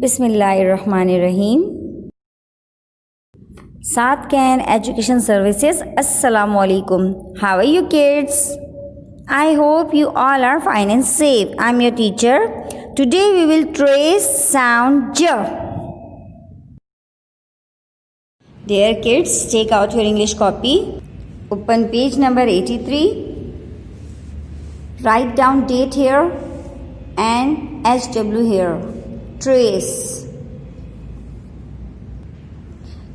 बिस्मिल्लाहिर्रहमानिर्रहीम। South Can Education Services. Assalamu alaikum. How are you kids? I hope you all are fine and safe. I'm your teacher. Today we will trace sound J. Dear kids, take out your English copy. Open page number 83. Write down date here and HW here. Trace.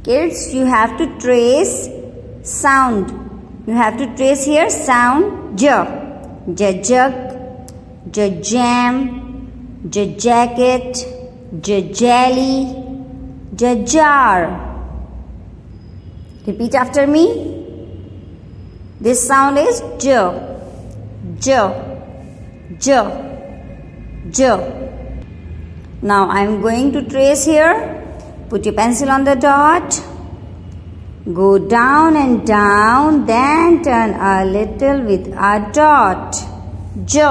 Kids, you have to trace sound. You have to trace here sound J. J jug, J jam, J jacket, J jelly, J jar. Repeat after me. This sound is J. J. J. J. Now I am going to trace here. Put your pencil on the dot. Go down and down, then turn a little with a dot. J.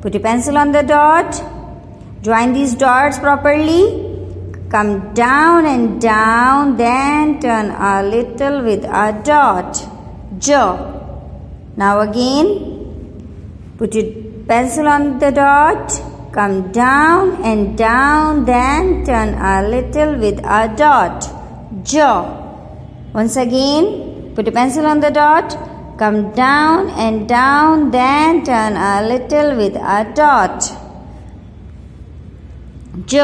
Put your pencil on the dot. Join these dots properly. Come down and down, then turn a little with a dot. J. Now again. Put your pencil on the dot. Come down and down, then turn a little with a dot. J. Once again, put a pencil on the dot. Come down and down, then turn a little with a dot. J.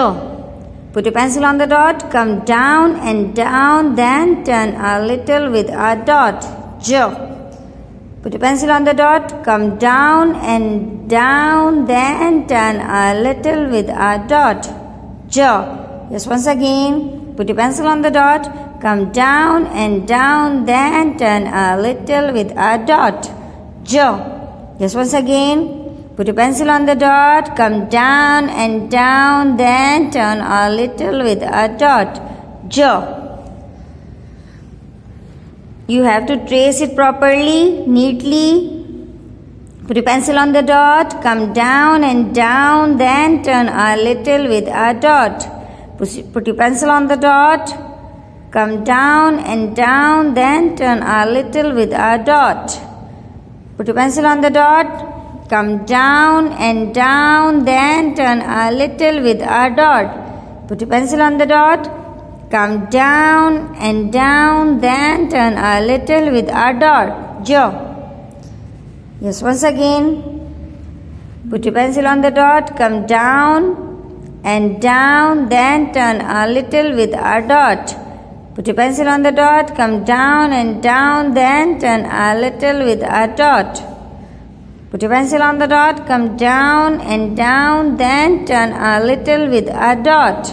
Put a pencil on the dot. Come down and down, then turn a little with a dot. J. Put a pencil on the dot, come down and down, then turn a little with a dot. J. Yes, once again, put a pencil on the dot, come down and down, then turn a little with a dot. J. Yes, once again, put a pencil on the dot, come down and down, then turn a little with a dot. J. You have to trace it properly, neatly. Put a pencil on the dot, come down and down, then turn a little with a dot. Put your pencil on the dot, come down and down, then turn a little with a dot. Put your pencil on the dot, come down and down, then turn a little with a dot. Put your pencil on the dot, come down and down, then turn a little with a dot. J. Yes, once again. Put your pencil on the dot, come down and down, then turn a little with a dot. Put your pencil on the dot, come down and down, then turn a little with a dot. Put your pencil on the dot, come down and down, then turn a little with a dot.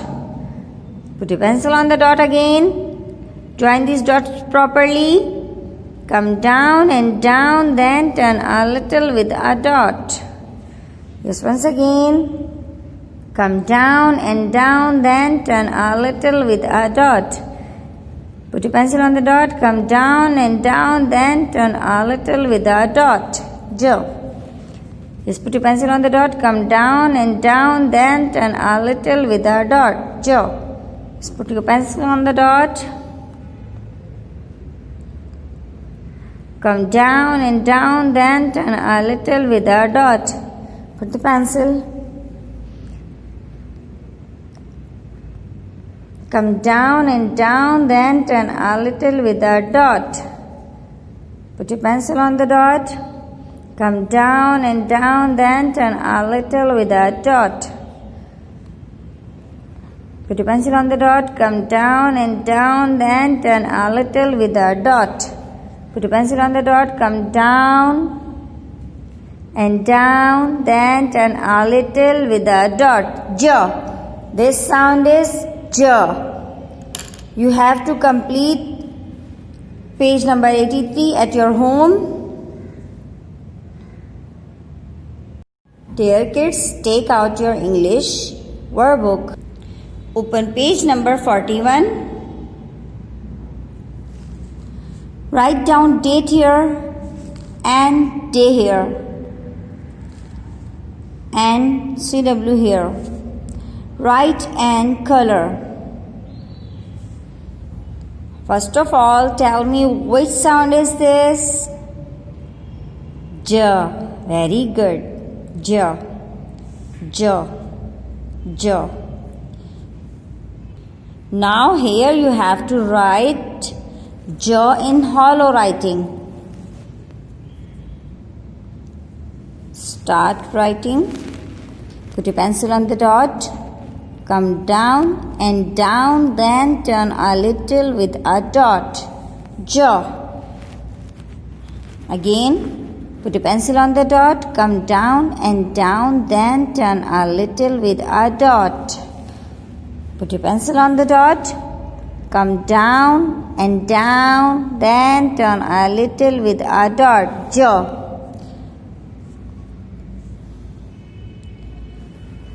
Put your pencil on the dot again. Join these dots properly. Come down and down, then turn a little with a dot. Yes, once again. Come down and down, then turn a little with a dot. Put your pencil on the dot. Come down and down, then turn a little with a dot. J. Yes, put your pencil on the dot. Come down and down, then turn a little with a dot. J. Just put your pencil on the dot. Come down and down, then turn a little with a dot. Put the pencil. Come down and down, then turn a little with a dot. Put your pencil on the dot. Come down and down, then turn a little with a dot. Put your pencil on the dot, come down and down, then turn a little with a dot. Put your pencil on the dot, come down and down, then turn a little with a dot. J. This sound is J. You have to complete page number 83 at your home. Dear kids, take out your English workbook. Open page number 41. Write down date here and day here and CW here. Write and color. First of all, tell me which sound is this? J. Very good. J. J. J. Now here you have to write J in hollow writing. Start writing. Put your pencil on the dot. Come down and down, then turn a little with a dot. J. Again, put your pencil on the dot. Come down and down, then turn a little with a dot. Put your pencil on the dot. Come down and down, then turn a little with a dot. J.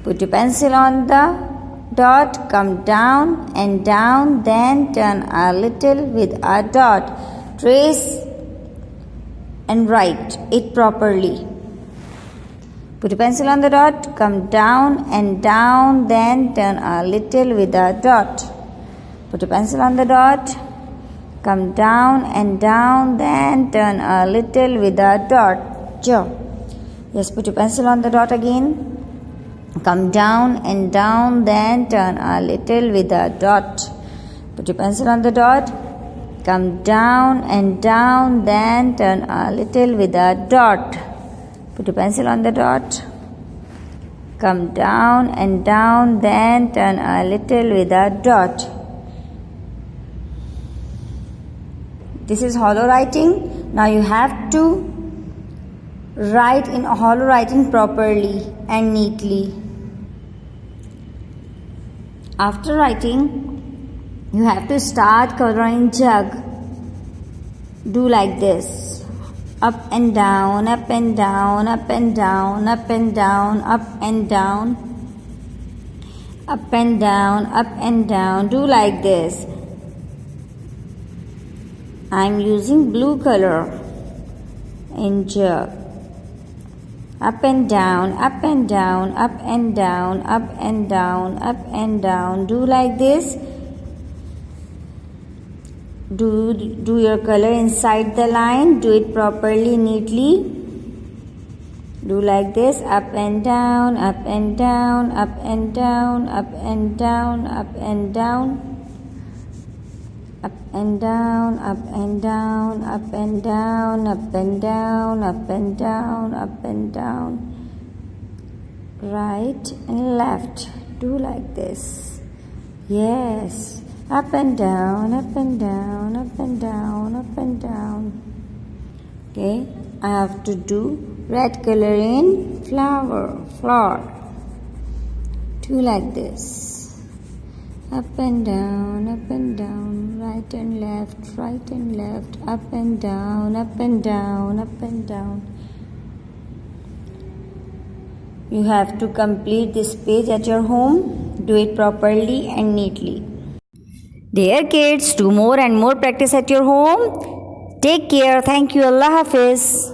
Put your pencil on the dot, come down and down, then turn a little with a dot. Trace and write it properly. Put your pencil on the dot, come down and down, then turn a little with a dot. Put your pencil on the dot, come down and down, then turn a little with a dot. J. Yes, put your pencil on the dot again. Come down and down, then turn a little with a dot. Put your pencil on the dot. Come down and down, then turn a little with a dot. Put your pencil on the dot. Come down and down, then turn a little with a dot. This is hollow writing. Now you have to write in hollow writing properly and neatly. After writing, you have to start coloring jug. Do like this. Up and down, up and down, up and down, up and down, up and down. Up and down, up and down. Do like this. I am using blue color in jug. Up and down, up and down, up and down, up and down, up and down. Do like this. Do your color inside the line. Do it properly, neatly. Do like this. Up and down, up and down, up and down, up and down, up and down. Up and down, up and down, up and down, up and down, up and down, up and down. Right and left. Do like this. Yes. Up and down, up and down, up and down, up and down. Okay. I have to do red color in flower. Do like this. Up and down, right and left, up and down, up and down, up and down. You have to complete this page at your home. Do it properly and neatly. Dear kids, do more and more practice at your home. Take care. Thank you. Allah Hafiz.